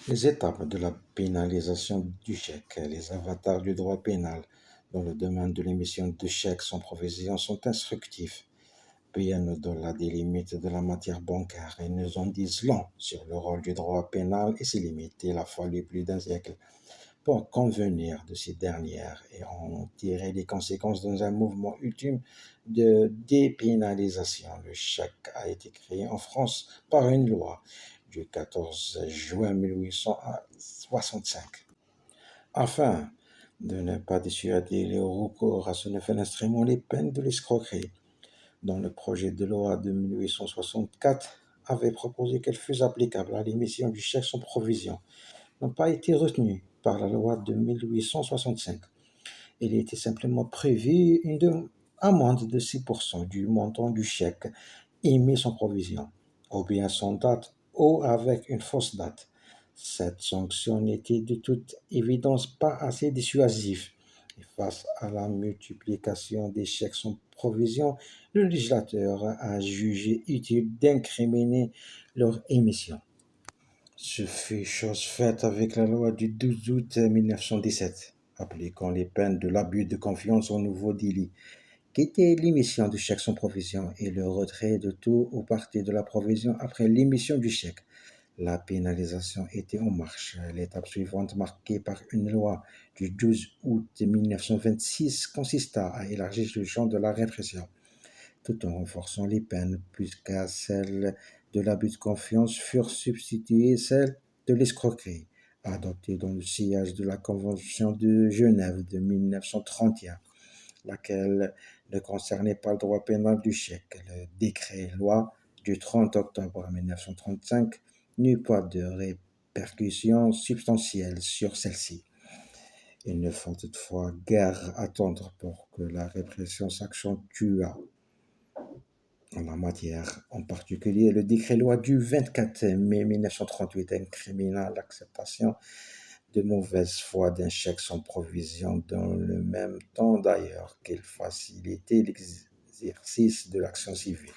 Les étapes de la pénalisation du chèque, les avatars du droit pénal dans le domaine de l'émission de chèques sans provision sont instructifs, bien au-delà des limites de la matière bancaire et nous en disent long sur le rôle du droit pénal et ses limites. Il a fallu plus d'un siècle pour convenir de ces dernières et en tirer les conséquences dans un mouvement ultime de dépénalisation. Le chèque a été créé en France par une loi du 14 juin 1865 afin de ne pas dissuader les recours à ce nouvel instrument les peines de l'escroquerie. Dans le projet de loi de 1864 avait proposé qu'elle fût applicable à l'émission du chèque sans provision n'ont pas été retenues par la loi de 1865. Il était simplement prévu une amende de 6% du montant du chèque émis sans provision, ou bien sans date ou avec une fausse date. Cette sanction n'était de toute évidence pas assez dissuasive. Et face à la multiplication des chèques sans provision, le législateur a jugé utile d'incriminer leur émission. Ce fut chose faite avec la loi du 12 août 1917, appliquant les peines de l'abus de confiance au nouveau délit, qui était l'émission du chèque sans provision et le retrait de tout ou partie de la provision après l'émission du chèque. La pénalisation était en marche. L'étape suivante, marquée par une loi du 12 août 1926, consista à élargir le champ de la répression tout en renforçant les peines, puisqu'à celles de l'abus de confiance furent substituées celles de l'escroquerie, adoptées dans le sillage de la Convention de Genève de 1931, laquelle ne concernait pas le droit pénal du chèque. Le décret-loi du 30 octobre 1935 n'eut pas de répercussions substantielles sur celle-ci. Il ne faut toutefois guère attendre pour que la répression s'accentuât en la matière. En particulier, le décret-loi du 24 mai 1938 incrimina l'acceptation de mauvaise foi d'un chèque sans provision dans le même temps d'ailleurs qu'il facilitait l'exercice de l'action civile.